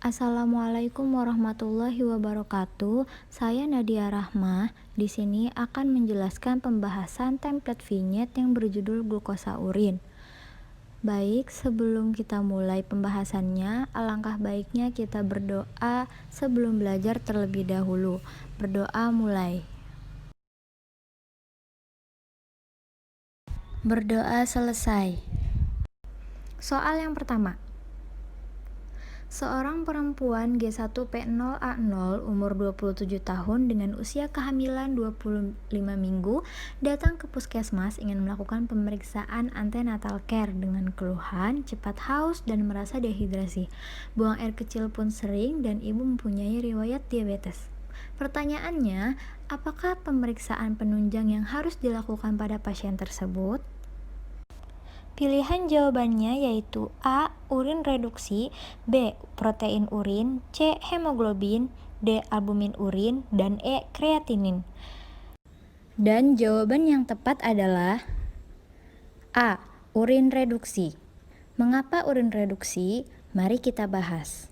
Assalamualaikum warahmatullahi wabarakatuh. Saya Nadia Rahmah. Di sini akan menjelaskan pembahasan template vignette yang berjudul glukosa urin. Baik, sebelum kita mulai pembahasannya, alangkah baiknya kita berdoa sebelum belajar terlebih dahulu. Berdoa mulai. Berdoa selesai. Soal yang pertama. Seorang perempuan G1P0A0 umur 27 tahun dengan usia kehamilan 25 minggu datang ke puskesmas ingin melakukan pemeriksaan antenatal care dengan keluhan, cepat haus, dan merasa dehidrasi. Buang air kecil pun sering dan ibu mempunyai riwayat diabetes. Pertanyaannya, apakah pemeriksaan penunjang yang harus dilakukan pada pasien tersebut? Pilihan jawabannya yaitu A. Urin reduksi, B. Protein urin, C. Hemoglobin, D. Albumin urin, dan E. Kreatinin. Dan jawaban yang tepat adalah A. Urin reduksi. Mengapa urin reduksi? Mari kita bahas.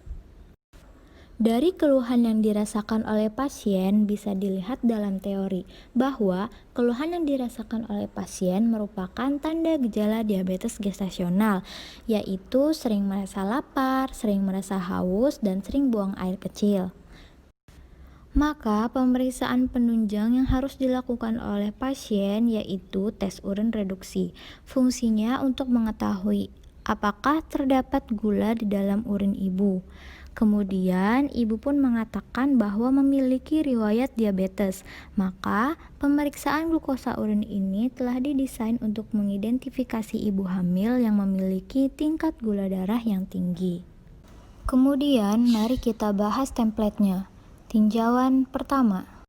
Dari keluhan yang dirasakan oleh pasien bisa dilihat dalam teori bahwa keluhan yang dirasakan oleh pasien merupakan tanda gejala diabetes gestasional, yaitu sering merasa lapar, sering merasa haus, dan sering buang air kecil. Maka pemeriksaan penunjang yang harus dilakukan oleh pasien yaitu tes urin reduksi. Fungsinya untuk mengetahui apakah terdapat gula di dalam urin ibu. Kemudian, ibu pun mengatakan bahwa memiliki riwayat diabetes. Maka, pemeriksaan glukosa urin ini telah didesain untuk mengidentifikasi ibu hamil yang memiliki tingkat gula darah yang tinggi. Kemudian, mari kita bahas template-nya. Tinjauan pertama.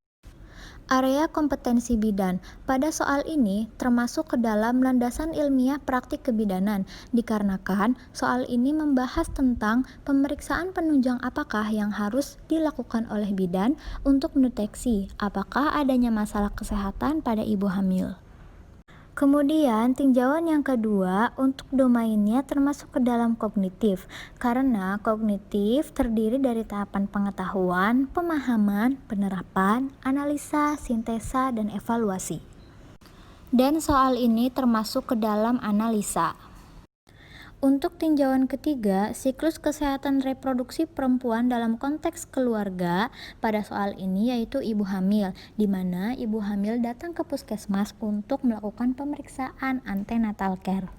Area kompetensi bidan. Pada soal ini termasuk ke dalam landasan ilmiah praktik kebidanan, dikarenakan soal ini membahas tentang pemeriksaan penunjang apakah yang harus dilakukan oleh bidan untuk mendeteksi apakah adanya masalah kesehatan pada ibu hamil. Kemudian, tinjauan yang kedua untuk domainnya termasuk ke dalam kognitif, karena kognitif terdiri dari tahapan pengetahuan, pemahaman, penerapan, analisa, sintesa, dan evaluasi. Dan soal ini termasuk ke dalam analisa. Untuk tinjauan ketiga, siklus kesehatan reproduksi perempuan dalam konteks keluarga pada soal ini yaitu ibu hamil, di mana ibu hamil datang ke puskesmas untuk melakukan pemeriksaan antenatal care.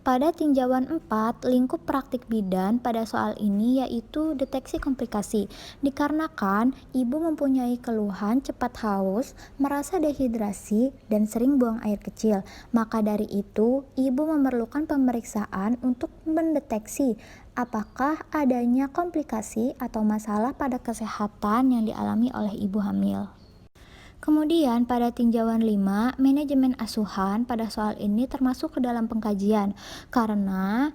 Pada tinjauan 4, lingkup praktik bidan pada soal ini yaitu deteksi komplikasi, dikarenakan ibu mempunyai keluhan cepat haus, merasa dehidrasi, dan sering buang air kecil. Maka dari itu, ibu memerlukan pemeriksaan untuk mendeteksi apakah adanya komplikasi atau masalah pada kesehatan yang dialami oleh ibu hamil. Kemudian pada tinjauan 5, manajemen asuhan pada soal ini termasuk ke dalam pengkajian, karena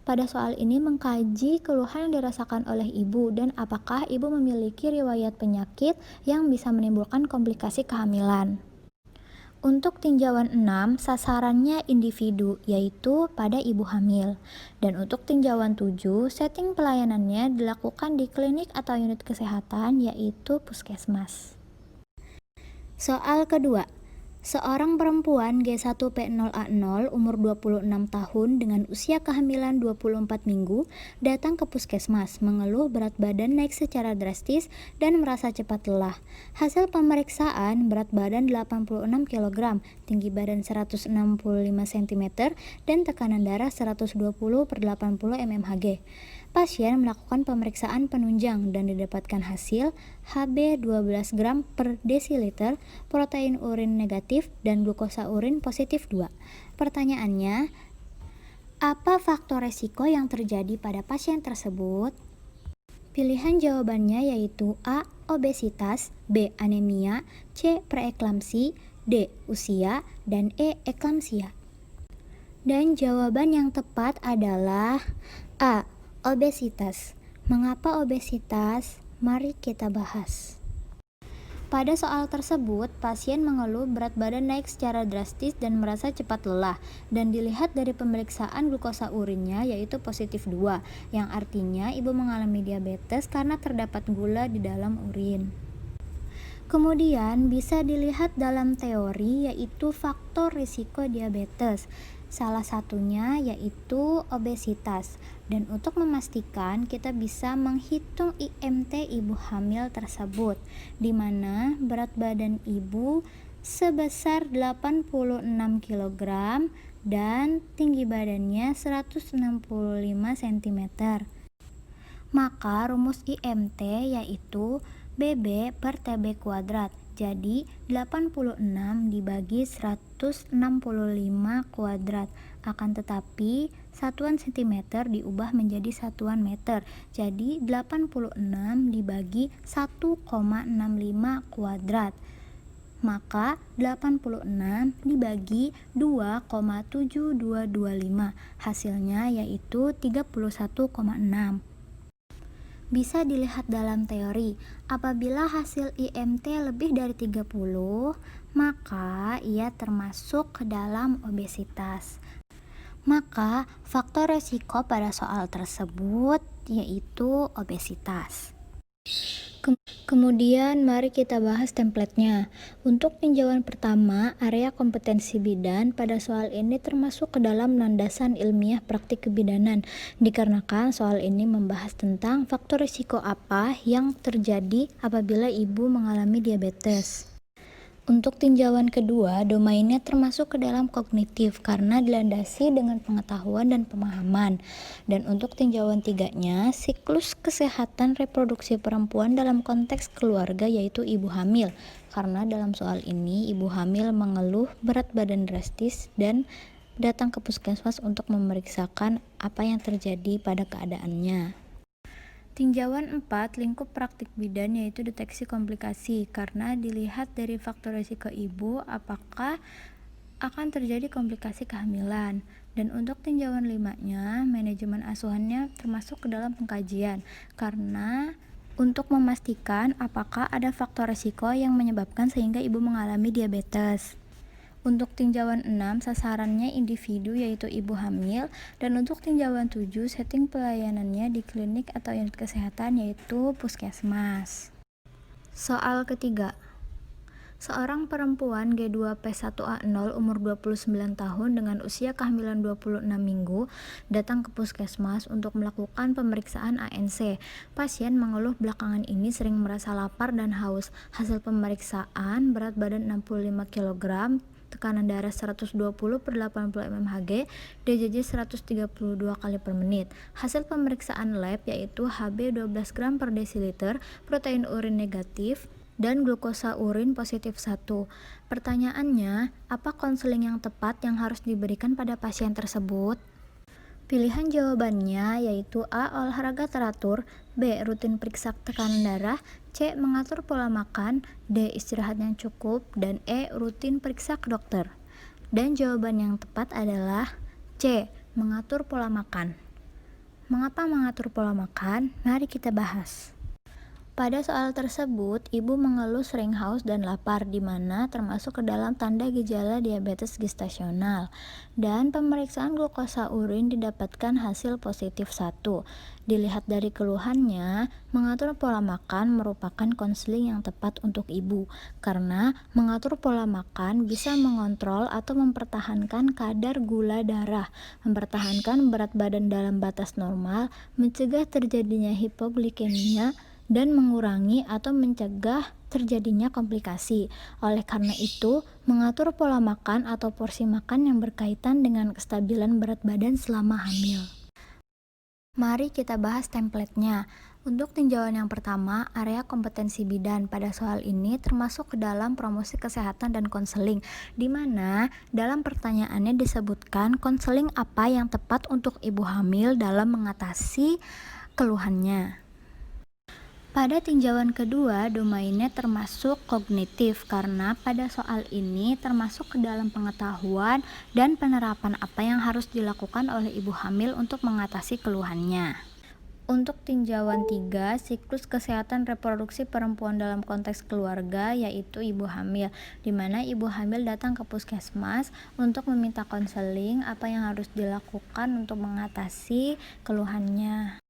pada soal ini mengkaji keluhan yang dirasakan oleh ibu dan apakah ibu memiliki riwayat penyakit yang bisa menimbulkan komplikasi kehamilan. Untuk tinjauan 6, sasarannya individu, yaitu pada ibu hamil. Dan untuk tinjauan 7, setting pelayanannya dilakukan di klinik atau unit kesehatan, yaitu puskesmas. Soal kedua, seorang perempuan G1P0A0 umur 26 tahun dengan usia kehamilan 24 minggu datang ke puskesmas mengeluh berat badan naik secara drastis dan merasa cepat lelah. Hasil pemeriksaan berat badan 86 kg, tinggi badan 165 cm, dan tekanan darah 120/80 mmHg. Pasien melakukan pemeriksaan penunjang dan didapatkan hasil Hb 12 gram per desiliter, protein urin negatif, dan glukosa urin positif 2. Pertanyaannya, apa faktor resiko yang terjadi pada pasien tersebut? Pilihan jawabannya yaitu A. Obesitas, B. Anemia, C. Preeklamsi, D. Usia, dan E. Eklamsia. Dan jawaban yang tepat adalah A. Obesitas. Mengapa obesitas? Mari kita bahas. Pada soal tersebut, pasien mengeluh berat badan naik secara drastis dan merasa cepat lelah, dan dilihat dari pemeriksaan glukosa urinnya yaitu positif 2, yang artinya ibu mengalami diabetes karena terdapat gula di dalam urin. Kemudian bisa dilihat dalam teori yaitu faktor risiko diabetes. Salah satunya yaitu obesitas. Dan untuk memastikan kita bisa menghitung IMT ibu hamil tersebut, di mana berat badan ibu sebesar 86 kg dan tinggi badannya 165 cm. Maka rumus IMT yaitu BB per TB kuadrat. Jadi 86 dibagi 165 kuadrat. Akan tetapi satuan cm diubah menjadi satuan meter. Jadi 86 dibagi 1,65 kuadrat. Maka 86 dibagi 2,7225. Hasilnya yaitu 31,6. Bisa dilihat dalam teori, apabila hasil IMT lebih dari 30, maka ia termasuk ke dalam obesitas. Maka faktor resiko pada soal tersebut yaitu obesitas. Kemudian mari kita bahas templatenya. Untuk tinjauan pertama, area kompetensi bidan pada soal ini termasuk ke dalam landasan ilmiah praktik kebidanan, dikarenakan soal ini membahas tentang faktor risiko apa yang terjadi apabila ibu mengalami diabetes. Untuk tinjauan kedua, domainnya termasuk ke dalam kognitif karena dilandasi dengan pengetahuan dan pemahaman. Dan untuk tinjauan tiganya, siklus kesehatan reproduksi perempuan dalam konteks keluarga yaitu ibu hamil. Karena dalam soal ini, ibu hamil mengeluh berat badan drastis dan datang ke puskesmas untuk memeriksakan apa yang terjadi pada keadaannya. Tinjauan 4, lingkup praktik bidan yaitu deteksi komplikasi, karena dilihat dari faktor risiko ibu apakah akan terjadi komplikasi kehamilan. Dan untuk tinjauan 5-nya, manajemen asuhannya termasuk ke dalam pengkajian, karena untuk memastikan apakah ada faktor risiko yang menyebabkan sehingga ibu mengalami diabetes. Untuk tinjauan 6, sasarannya individu yaitu ibu hamil, dan untuk tinjauan 7, setting pelayanannya di klinik atau unit kesehatan yaitu puskesmas. Soal ketiga. Seorang perempuan G2P1A0 umur 29 tahun dengan usia kehamilan 26 minggu datang ke puskesmas untuk melakukan pemeriksaan ANC. Pasien mengeluh belakangan ini sering merasa lapar dan haus. Hasil pemeriksaan berat badan 65 kg, tekanan darah 120/80 mmHg, DJJ 132 kali per menit. Hasil pemeriksaan lab yaitu Hb 12 gram per desiliter, protein urin negatif, dan glukosa urin positif 1. Pertanyaannya, apa konseling yang tepat yang harus diberikan pada pasien tersebut? Pilihan jawabannya yaitu A. Olahraga teratur, B. Rutin periksa tekanan darah, C. Mengatur pola makan, D. Istirahat yang cukup, dan E. Rutin periksa ke dokter. Dan jawaban yang tepat adalah C. Mengatur pola makan. Mengapa mengatur pola makan? Mari kita bahas. Pada soal tersebut, ibu mengeluh sering haus dan lapar, di mana termasuk ke dalam tanda gejala diabetes gestasional. Dan pemeriksaan glukosa urin didapatkan hasil positif 1. Dilihat dari keluhannya, mengatur pola makan merupakan konseling yang tepat untuk ibu, karena mengatur pola makan bisa mengontrol atau mempertahankan kadar gula darah, mempertahankan berat badan dalam batas normal, mencegah terjadinya hipoglikemia, dan mengurangi atau mencegah terjadinya komplikasi. Oleh karena itu, mengatur pola makan atau porsi makan yang berkaitan dengan kestabilan berat badan selama hamil. Mari kita bahas templatenya. Untuk tinjauan yang pertama, area kompetensi bidan pada soal ini termasuk ke dalam promosi kesehatan dan konseling, di mana dalam pertanyaannya disebutkan konseling apa yang tepat untuk ibu hamil dalam mengatasi keluhannya. Pada tinjauan kedua, domainnya termasuk kognitif karena pada soal ini termasuk ke dalam pengetahuan dan penerapan apa yang harus dilakukan oleh ibu hamil untuk mengatasi keluhannya. Untuk tinjauan 3, siklus kesehatan reproduksi perempuan dalam konteks keluarga yaitu ibu hamil, di mana ibu hamil datang ke puskesmas untuk meminta konseling apa yang harus dilakukan untuk mengatasi keluhannya.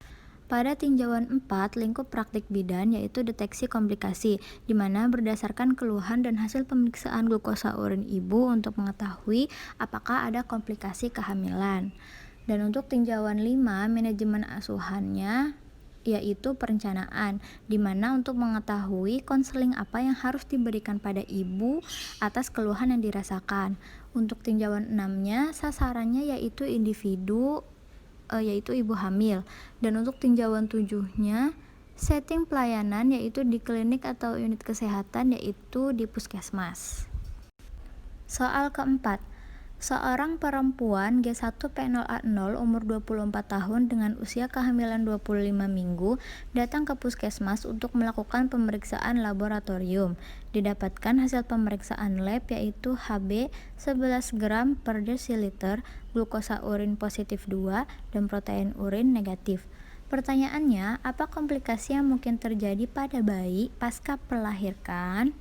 Pada tinjauan 4, lingkup praktik bidan yaitu deteksi komplikasi, di mana berdasarkan keluhan dan hasil pemeriksaan glukosa urin ibu untuk mengetahui apakah ada komplikasi kehamilan. Dan untuk tinjauan 5, manajemen asuhannya yaitu perencanaan, di mana untuk mengetahui konseling apa yang harus diberikan pada ibu atas keluhan yang dirasakan. Untuk tinjauan 6-nya, sasarannya yaitu individu yaitu ibu hamil. Dan untuk tinjauan 7-nya, setting pelayanan yaitu di klinik atau unit kesehatan yaitu di puskesmas. Soal keempat, seorang perempuan G1P0A0 umur 24 tahun dengan usia kehamilan 25 minggu datang ke puskesmas untuk melakukan pemeriksaan laboratorium. Didapatkan hasil pemeriksaan lab yaitu Hb 11 gram per desiliter, glukosa urin positif 2, dan protein urin negatif. Pertanyaannya, apa komplikasi yang mungkin terjadi pada bayi pasca melahirkan?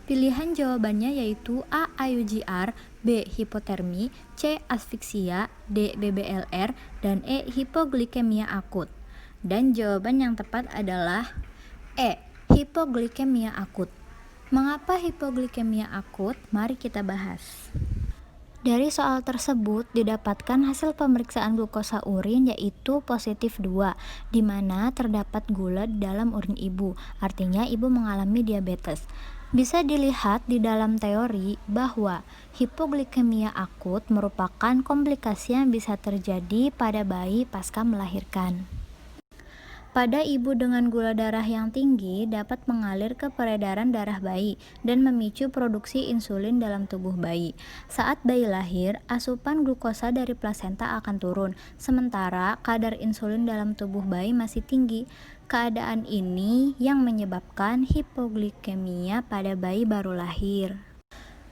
Pilihan jawabannya yaitu A. IUGR, B. Hipotermi, C. Asfiksia, D. BBLR, dan E. Hipoglikemia akut. Dan jawaban yang tepat adalah E. Hipoglikemia akut. Mengapa hipoglikemia akut? Mari kita bahas. Dari soal tersebut didapatkan hasil pemeriksaan glukosa urin yaitu positif 2, di mana terdapat gula di dalam urin ibu, artinya ibu mengalami diabetes. Bisa dilihat di dalam teori bahwa hipoglikemia akut merupakan komplikasi yang bisa terjadi pada bayi pasca melahirkan. Pada ibu dengan gula darah yang tinggi dapat mengalir ke peredaran darah bayi dan memicu produksi insulin dalam tubuh bayi. Saat bayi lahir, asupan glukosa dari plasenta akan turun, sementara kadar insulin dalam tubuh bayi masih tinggi. Keadaan ini yang menyebabkan hipoglikemia pada bayi baru lahir.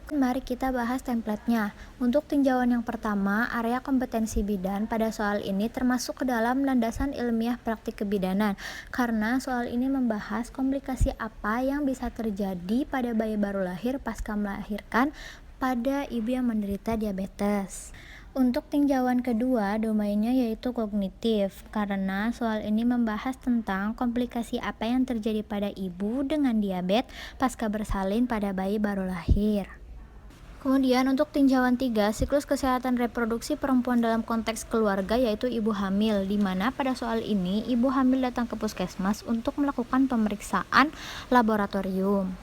Mari kita bahas template-nya. Untuk tinjauan yang pertama, area kompetensi bidan pada soal ini termasuk ke dalam landasan ilmiah praktik kebidanan, karena soal ini membahas komplikasi apa yang bisa terjadi pada bayi baru lahir pasca melahirkan pada ibu yang menderita diabetes. Untuk tinjauan kedua, domainnya yaitu kognitif, karena soal ini membahas tentang komplikasi apa yang terjadi pada ibu dengan diabetes pasca bersalin pada bayi baru lahir. Kemudian untuk tinjauan 3, siklus kesehatan reproduksi perempuan dalam konteks keluarga yaitu ibu hamil, di mana pada soal ini ibu hamil datang ke puskesmas untuk melakukan pemeriksaan laboratorium.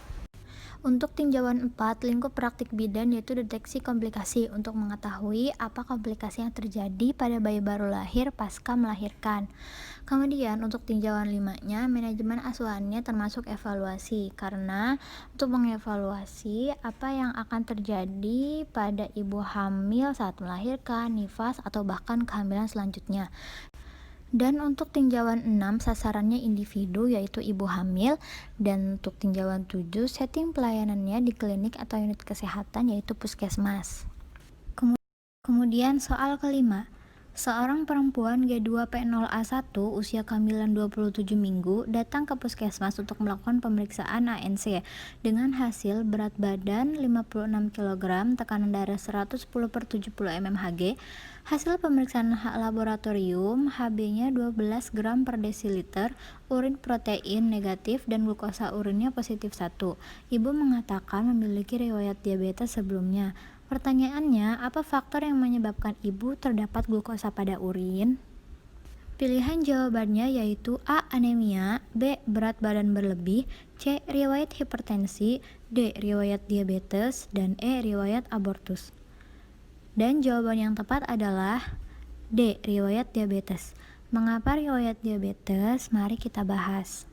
Untuk tinjauan 4, lingkup praktik bidan yaitu deteksi komplikasi untuk mengetahui apa komplikasi yang terjadi pada bayi baru lahir pasca melahirkan. Kemudian untuk tinjauan 5-nya, manajemen asuhannya termasuk evaluasi, karena untuk mengevaluasi apa yang akan terjadi pada ibu hamil saat melahirkan, nifas, atau bahkan kehamilan selanjutnya. Dan untuk tinjauan 6, sasarannya individu yaitu ibu hamil, dan untuk tinjauan 7, setting pelayanannya di klinik atau unit kesehatan yaitu puskesmas. Kemudian soal kelima, seorang perempuan G2P0A1 usia kehamilan 27 minggu datang ke puskesmas untuk melakukan pemeriksaan ANC dengan hasil berat badan 56 kg, tekanan darah 110/70 mmHg. Hasil pemeriksaan laboratorium Hb-nya 12 gram per desiliter, urin protein negatif, dan glukosa urinnya positif 1. Ibu mengatakan memiliki riwayat diabetes sebelumnya. Pertanyaannya, apa faktor yang menyebabkan ibu terdapat glukosa pada urin? Pilihan jawabannya yaitu A. Anemia, B. Berat badan berlebih, C. Riwayat hipertensi, D. Riwayat diabetes, dan E. Riwayat abortus. Dan jawaban yang tepat adalah D. Riwayat diabetes. Mengapa riwayat diabetes? Mari kita bahas.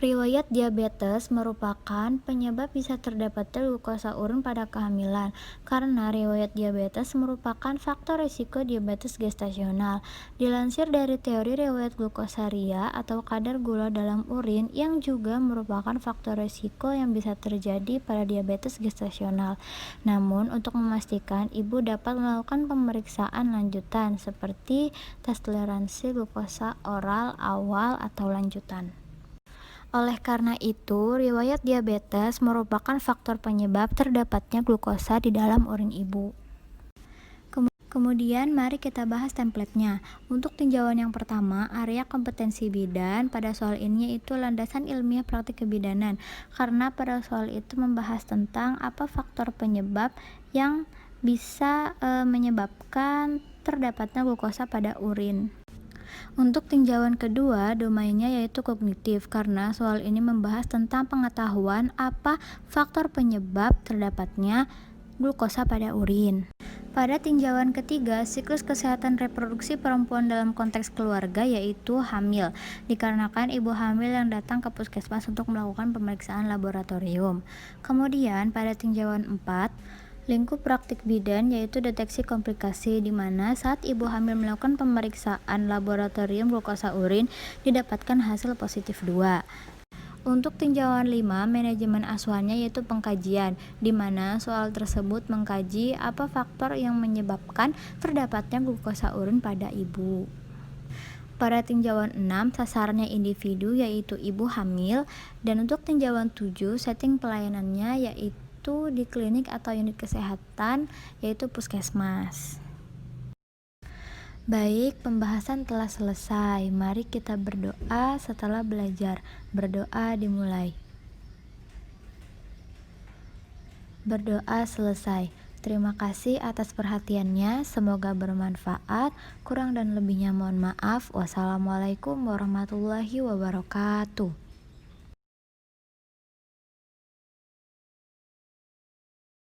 Riwayat diabetes merupakan penyebab bisa terdapatnya glukosa urin pada kehamilan, karena riwayat diabetes merupakan faktor risiko diabetes gestasional. Dilansir dari teori riwayat glukosaria atau kadar gula dalam urin yang juga merupakan faktor risiko yang bisa terjadi pada diabetes gestasional. Namun, untuk memastikan, ibu dapat melakukan pemeriksaan lanjutan seperti tes toleransi glukosa oral awal atau lanjutan. Oleh karena itu, riwayat diabetes merupakan faktor penyebab terdapatnya glukosa di dalam urin ibu. Kemudian mari kita bahas template-nya. Untuk tinjauan yang pertama, area kompetensi bidan. Pada soal ini yaitu landasan ilmiah praktik kebidanan, karena pada soal itu membahas tentang apa faktor penyebab yang bisa menyebabkan terdapatnya glukosa pada urin. Untuk tinjauan kedua, domainnya yaitu kognitif, karena soal ini membahas tentang pengetahuan apa faktor penyebab terdapatnya glukosa pada urin. Pada tinjauan ketiga, siklus kesehatan reproduksi perempuan dalam konteks keluarga yaitu hamil, dikarenakan ibu hamil yang datang ke puskesmas untuk melakukan pemeriksaan laboratorium. Kemudian pada tinjauan 4, lingkup praktik bidan yaitu deteksi komplikasi, di mana saat ibu hamil melakukan pemeriksaan laboratorium glukosa urin didapatkan hasil positif 2. Untuk tinjauan 5, manajemen asuhannya yaitu pengkajian, di mana soal tersebut mengkaji apa faktor yang menyebabkan terdapatnya glukosa urin pada ibu. Pada tinjauan 6, sasarannya individu yaitu ibu hamil, dan untuk tinjauan 7, setting pelayanannya yaitu di klinik atau unit kesehatan yaitu puskesmas. Baik, pembahasan telah selesai. Mari kita berdoa setelah belajar. Berdoa dimulai. Berdoa selesai. Terima kasih atas perhatiannya. Semoga bermanfaat. Kurang dan lebihnya mohon maaf. Wassalamualaikum warahmatullahi wabarakatuh.